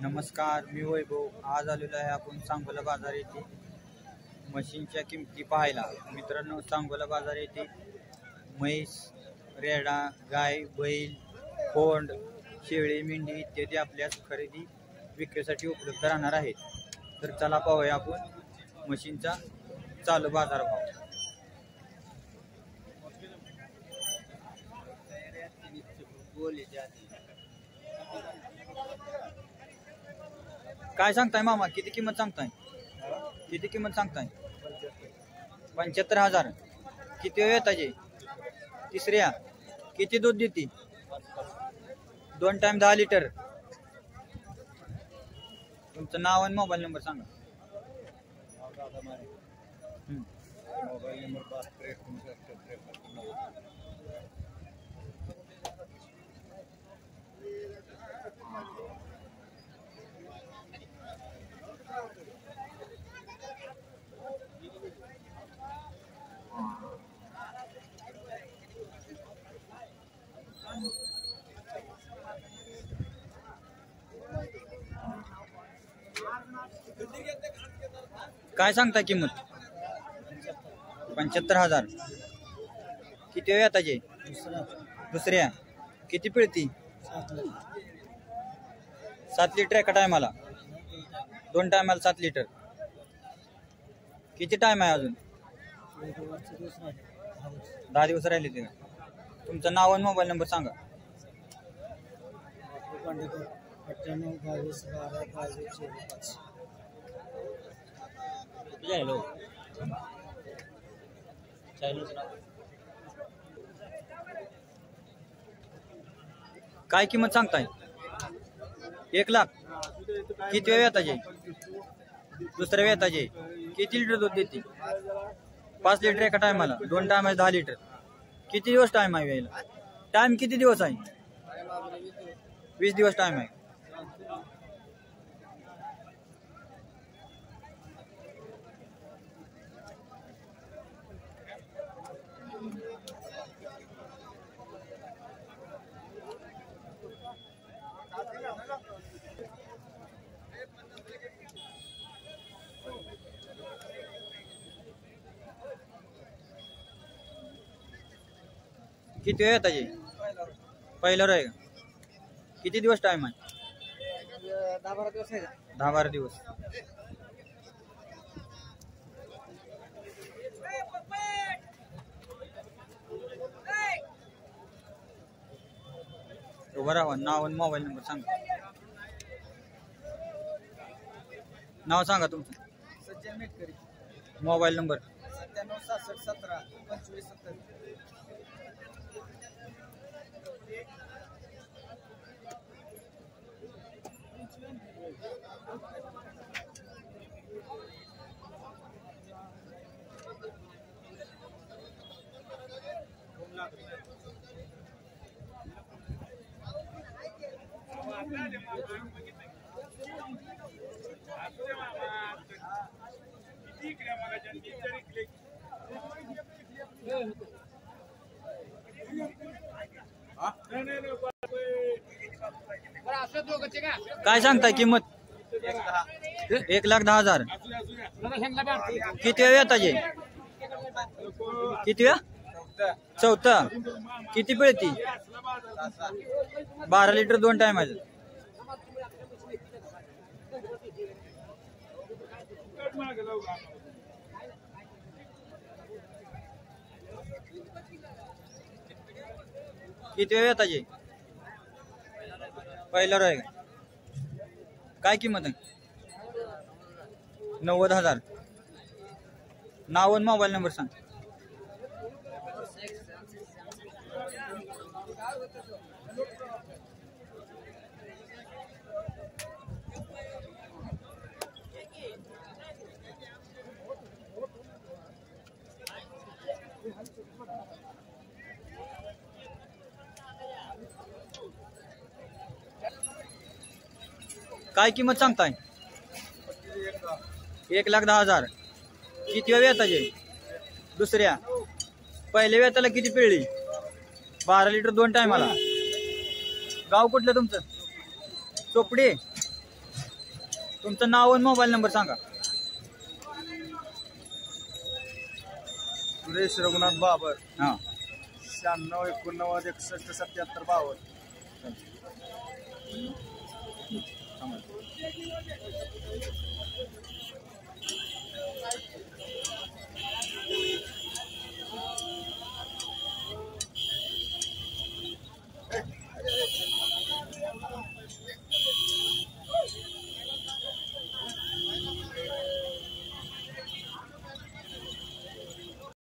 नमस्कार, मी वैभव. आज आलेलो आहे आपण सांगोला बाजार येथे म्हशींच्या किमती पाहायला. मित्रांनो, सांगोला बाजार येथे म्हैस, रेडा, गाय, बैल, कोंड, शेळी, मेंढी इत्यादी आपल्यास खरेदी विक्रीसाठी उपलब्ध राहणार आहेत. तर चला पाहूया आपण म्हशींचा चालू बाजार भाव. काय सांगताय मामा, किती किंमत सांगताय? किती किंमत सांगताय? 75,000. किती वेळ येताजे? तिसऱ्या. किती दूध देते? 2 टाइम 10 लिटर. तुमचं नाव आणि मोबाईल नंबर सांगा. मोबाईल नंबर काय सांगता किंमत? 75,000. किती वेळ येताजे? दुसऱ्या. किती पिळती? 7 लिटर एका टायमाला. 2 टायमाला 7 लिटर. किती टाइम आहे अजून? 10 दिवस राहिले ते. तुमचं नाव आणि मोबाईल नंबर सांगा. 98 काय किंमत सांगताय? 1 लाख. किती वेळ येताजे? दुसऱ्या वेळ येताजे. किती लिटर दूध देते? 5 लिटर एका टायमाला. 2 टायमाला 10 लिटर. किती दिवस टाइम आहे यायला? टाइम किती दिवस आहे? 20 दिवस टाइम आहे. किती वेळ येताजे? पहिलं आहे का? किती दिवस टाइम आहे? 10-12 दिवस आहे. 10-12 दिवस. उभं राहा. नाव आणि मोबाईल नंबर सांगा. नाव सांगा तुमचं. सज्जन मेटकरी. Mobile number 97 66 17 25 70. काय सांगताय किंमत? 1,10,000. किती वेळ येताजे? किती वेळ? चौथा. किती पिळती? 12 लिटर 2 टायमाला. किती वेळ येताजे? पहिलं आहे का? काय किंमत आहे? 90,000. नाव आणि मोबाईल नंबर सांग. काय किंमत सांगताय? 1,10,000. किती वेळ येताजे? दुसऱ्या. पहिल्या वेताला किती पिळली? 12 लिटर 2 टायमाला. गाव कुठलं तुमचं? चोपडे. तुमचं नाव आणि मोबाईल नंबर सांगा. सुरेश रघुनाथ बाबर. हां 96 89 61 77 52.